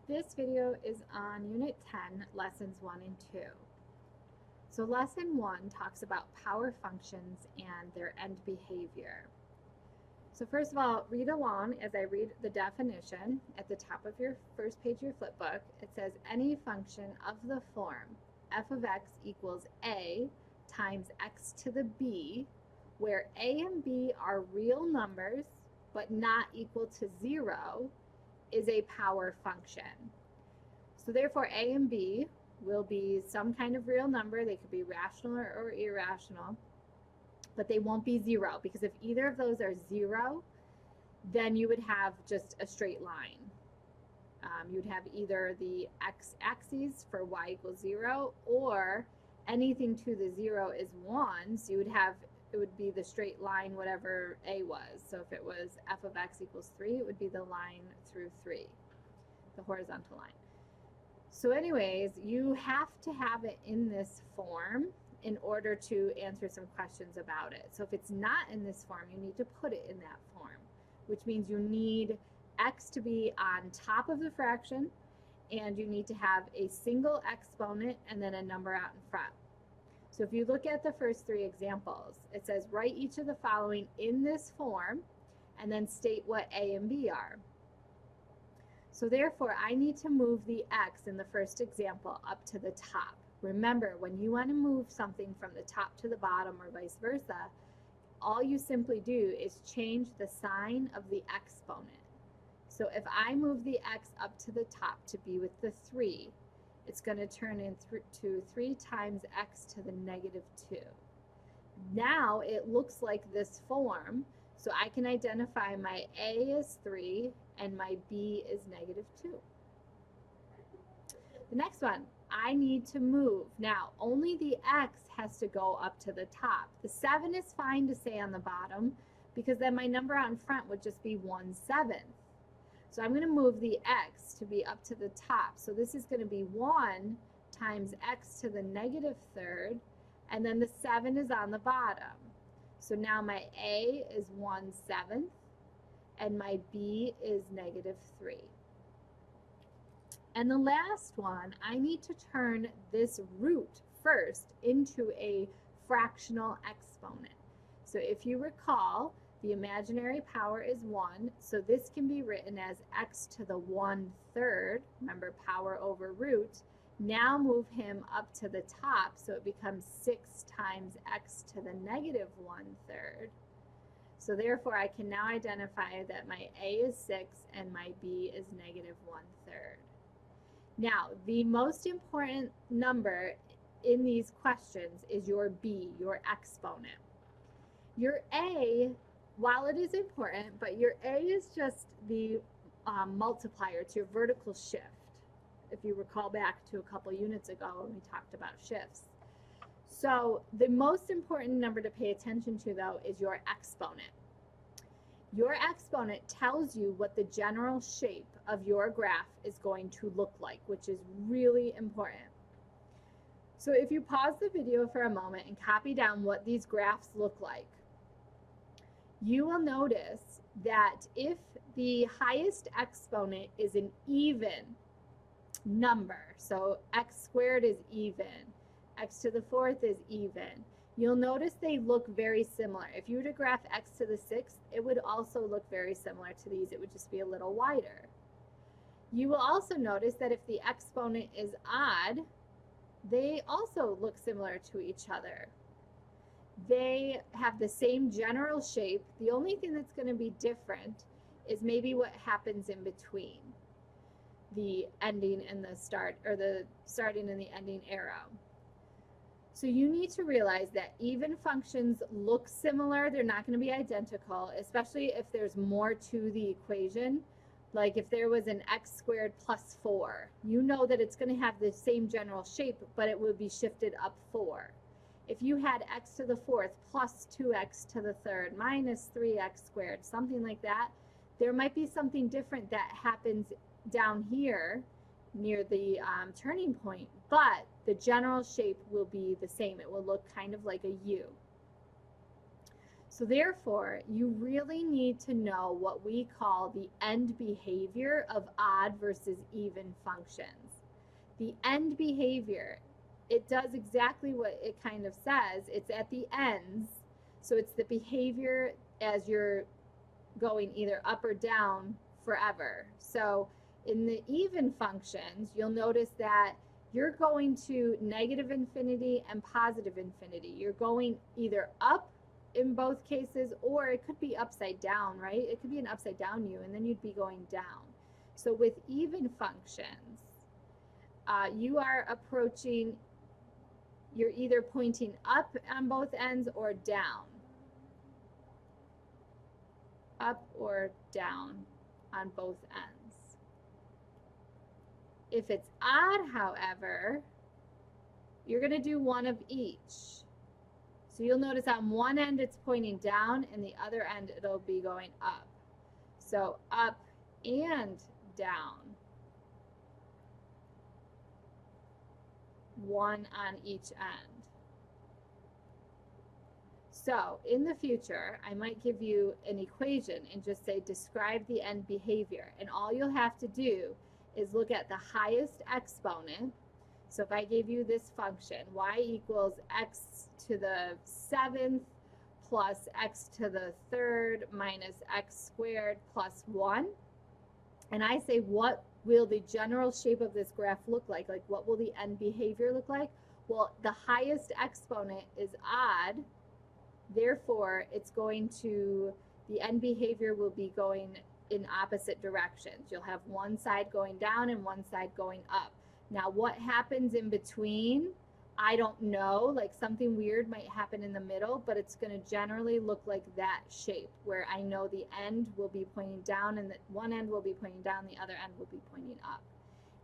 This video is on Unit 10, Lessons 1 and 2. So Lesson 1 talks about power functions and their end behavior. So first of all, read along as I read the definition at the top of your first page of your flip book. It says any function of the form f of x equals a times x to the b, where a and b are real numbers but not equal to 0, is a power function. So therefore a and b will be some kind of real number. They could be rational or irrational, but they won't be 0, because if either of those are 0, then you would have just a straight line. You'd have either the x-axis for y equals 0, or anything to the 0 is 1, so you would have, it would be the straight line whatever a was. So if it was f of x equals 3, it would be the line through 3, the horizontal line. So anyways, you have to have it in this form in order to answer some questions about it. So if it's not in this form, you need to put it in that form, which means you need x to be on top of the fraction, and you need to have a single exponent and then a number out in front. So if you look at the first 3 examples, it says write each of the following in this form and then state what a and b are. So therefore, I need to move the x in the first example up to the top. Remember, when you want to move something from the top to the bottom or vice versa, all you simply do is change the sign of the exponent. So if I move the x up to the top to be with the 3, it's going to turn into 3 times x to the negative 2. Now it looks like this form, so I can identify my a as 3 and my b is negative 2. The next one, I need to move. Now, only the x has to go up to the top. The 7 is fine to say on the bottom, because then my number out in front would just be 1/7. So I'm going to move the x to be up to the top. So this is going to be 1 times x to the negative 3rd, and then the 7 is on the bottom. So now my a is 1/7, and my b is negative 3. And the last one, I need to turn this root first into a fractional exponent. So if you recall, the imaginary power is 1, so this can be written as x to the 1/3, remember power over root. Now move him up to the top, so it becomes 6 times x to the negative 1/3. So therefore, I can now identify that my a is 6 and my b is negative 1/3. Now, the most important number in these questions is your b, your exponent. Your a, while it is important, but your a is just the multiplier. It's your vertical shift. If you recall back to a couple units ago when we talked about shifts. So the most important number to pay attention to, though, is your exponent. Your exponent tells you what the general shape of your graph is going to look like, which is really important. So if you pause the video for a moment and copy down what these graphs look like, you will notice that if the highest exponent is an even number, so x squared is even, x to the 4th is even, you'll notice they look very similar. If you were to graph x to the 6th, it would also look very similar to these. It would just be a little wider. You will also notice that if the exponent is odd, they also look similar to each other. They have the same general shape. The only thing that's going to be different is maybe what happens in between the ending and the start, or the starting and the ending arrow. So you need to realize that even functions look similar. They're not going to be identical, especially if there's more to the equation. Like if there was an x squared plus 4, you know that it's going to have the same general shape, but it will be shifted up 4. If you had x to the 4th plus 2x to the 3rd minus 3x squared, something like that, there might be something different that happens down here near the turning point, but the general shape will be the same. It will look kind of like a U. So therefore, you really need to know what we call the end behavior of odd versus even functions. The end behavior, it does exactly what it kind of says. It's at the ends, so it's the behavior as you're going either up or down forever. So in the even functions, you'll notice that you're going to negative infinity and positive infinity. You're going either up in both cases, or it could be upside down, right? It could be an upside down U, and then you'd be going down. So with even functions, you are approaching, you're either pointing up on both ends or down. Up or down on both ends. If it's odd, however, you're going to do one of each. So you'll notice on one end it's pointing down, and the other end it'll be going up. So up and down. One on each end. So in the future, I might give you an equation and just say describe the end behavior. And all you'll have to do is look at the highest exponent. So if I gave you this function, y equals x to the 7th plus x to the 3rd minus x squared plus 1, and I say what will the general shape of this graph look like? Like what will the end behavior look like? Well, the highest exponent is odd, therefore it's going to, the end behavior will be going in opposite directions. You'll have one side going down and one side going up. Now what happens in between, I don't know, like something weird might happen in the middle, but it's going to generally look like that shape where I know the end will be pointing down and the one end will be pointing down, the other end will be pointing up.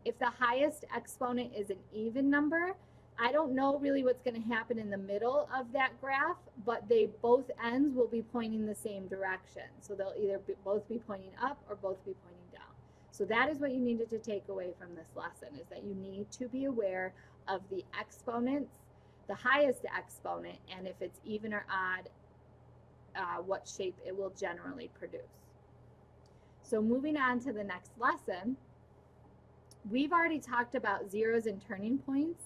If the highest exponent is an even number, I don't know really what's going to happen in the middle of that graph, but both ends will be pointing the same direction. So they'll either both be pointing up or both be pointing down. So that is what you needed to take away from this lesson, is that you need to be aware of the exponents, the highest exponent, and if it's even or odd, what shape it will generally produce. So moving on to the next lesson, we've already talked about zeros and turning points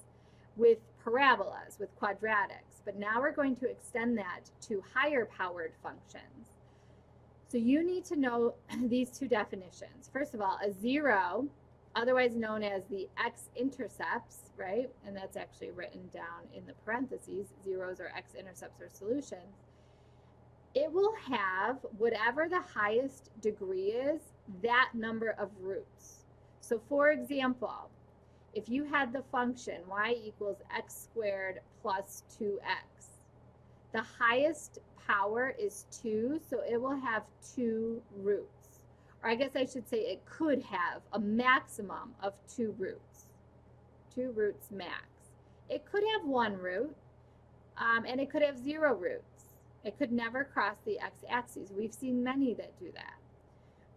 with parabolas, with quadratics, but now we're going to extend that to higher powered functions. So you need to know these two definitions. First of all, a zero, otherwise known as the x-intercepts, right? And that's actually written down in the parentheses. Zeros are x-intercepts or solutions. It will have whatever the highest degree is, that number of roots. So for example, if you had the function y equals x squared plus 2x, the highest power is 2, so it will have 2 roots. Or I guess I should say it could have a maximum of 2 roots. 2 roots max. It could have 1 root, and it could have 0 roots. It could never cross the x-axis. We've seen many that do that.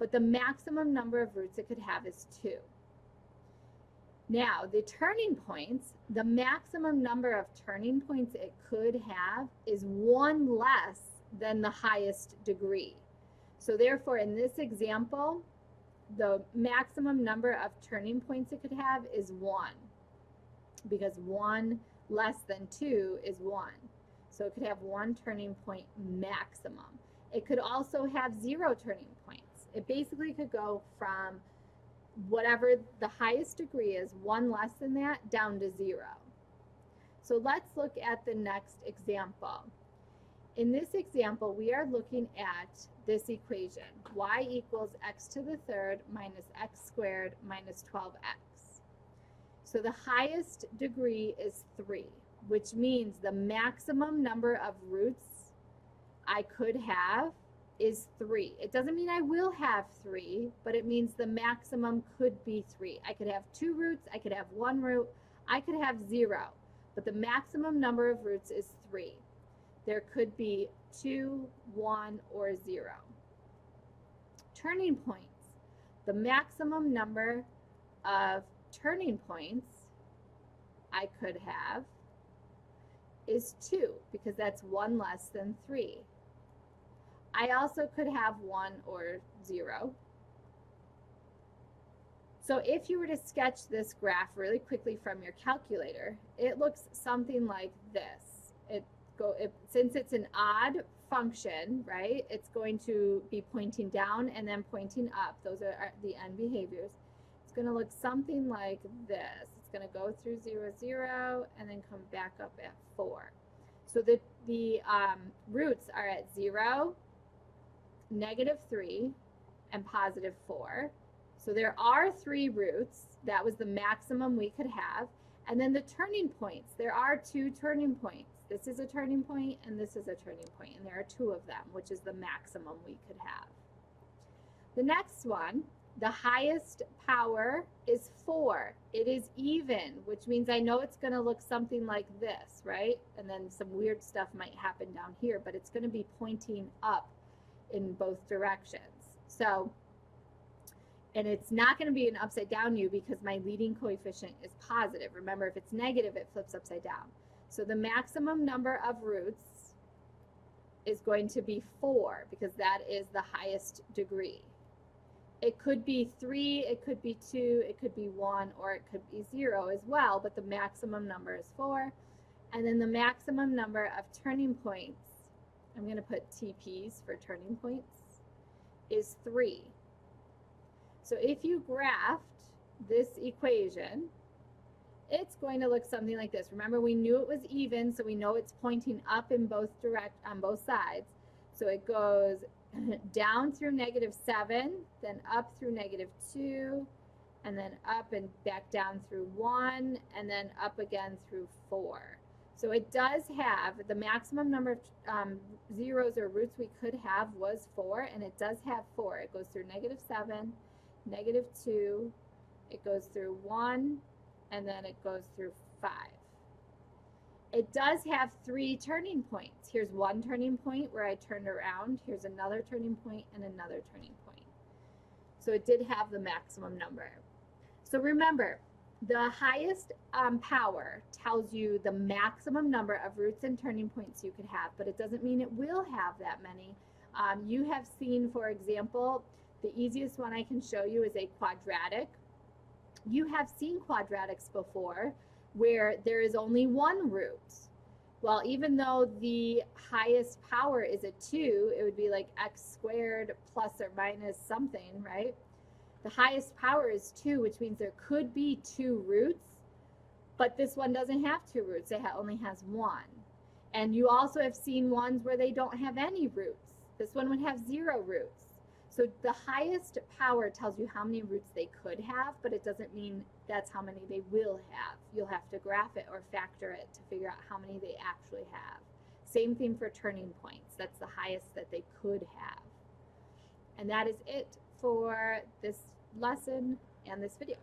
But the maximum number of roots it could have is 2. Now, the turning points, the maximum number of turning points it could have is 1 less than the highest degree. So therefore, in this example, the maximum number of turning points it could have is 1, because 1 less than 2 is 1. So it could have 1 turning point maximum. It could also have 0 turning points. It basically could go from whatever the highest degree is, 1 less than that, down to 0. So let's look at the next example. In this example, we are looking at this equation, y equals x to the 3rd minus x squared minus 12x. So the highest degree is 3, which means the maximum number of roots I could have is 3. It doesn't mean I will have 3, but it means the maximum could be 3. I could have 2 roots, I could have 1 root, I could have 0, but the maximum number of roots is 3. There could be 2, 1, or 0. Turning points. The maximum number of turning points I could have is 2, because that's 1 less than 3. I also could have 1 or 0. So if you were to sketch this graph really quickly from your calculator, it looks something like this. Since it's an odd function, right, it's going to be pointing down and then pointing up. Those are the end behaviors. It's going to look something like this. It's going to go through 0, 0, and then come back up at 4. So the roots are at 0, -3, and +4. So there are 3 roots. That was the maximum we could have. And then the turning points. There are 2 turning points. This is a turning point and this is a turning point, and there are 2 of them, which is the maximum we could have. The next one, the highest power is 4. It is even, which means I know it's going to look something like this, right? And then some weird stuff might happen down here, but it's going to be pointing up in both directions. So, and it's not going to be an upside down U because my leading coefficient is positive. Remember, if it's negative, it flips upside down. So the maximum number of roots is going to be 4 because that is the highest degree. It could be 3, it could be 2, it could be 1, or it could be 0 as well, but the maximum number is 4. And then the maximum number of turning points, I'm going to put TPs for turning points, is 3. So if you graphed this equation, it's going to look something like this. Remember, we knew it was even, so we know it's pointing up in on both sides. So it goes down through -7, then up through -2, and then up and back down through 1, and then up again through 4. So it does have, the maximum number of zeros or roots we could have was 4, and it does have 4. It goes through -7, -2, it goes through 1, and then it goes through 5. It does have 3 turning points. Here's one turning point where I turned around. Here's another turning point and another turning point. So it did have the maximum number. So remember, the highest power tells you the maximum number of roots and turning points you could have, but it doesn't mean it will have that many. You have seen, for example, the easiest one I can show you is a quadratic. You have seen quadratics before where there is only 1 root. Well, even though the highest power is a 2, it would be like x squared plus or minus something, right? The highest power is 2, which means there could be 2 roots, but this one doesn't have 2 roots. It only has 1. And you also have seen ones where they don't have any roots. This one would have 0 roots. So the highest power tells you how many roots they could have, but it doesn't mean that's how many they will have. You'll have to graph it or factor it to figure out how many they actually have. Same thing for turning points. That's the highest that they could have. And that is it for this lesson and this video.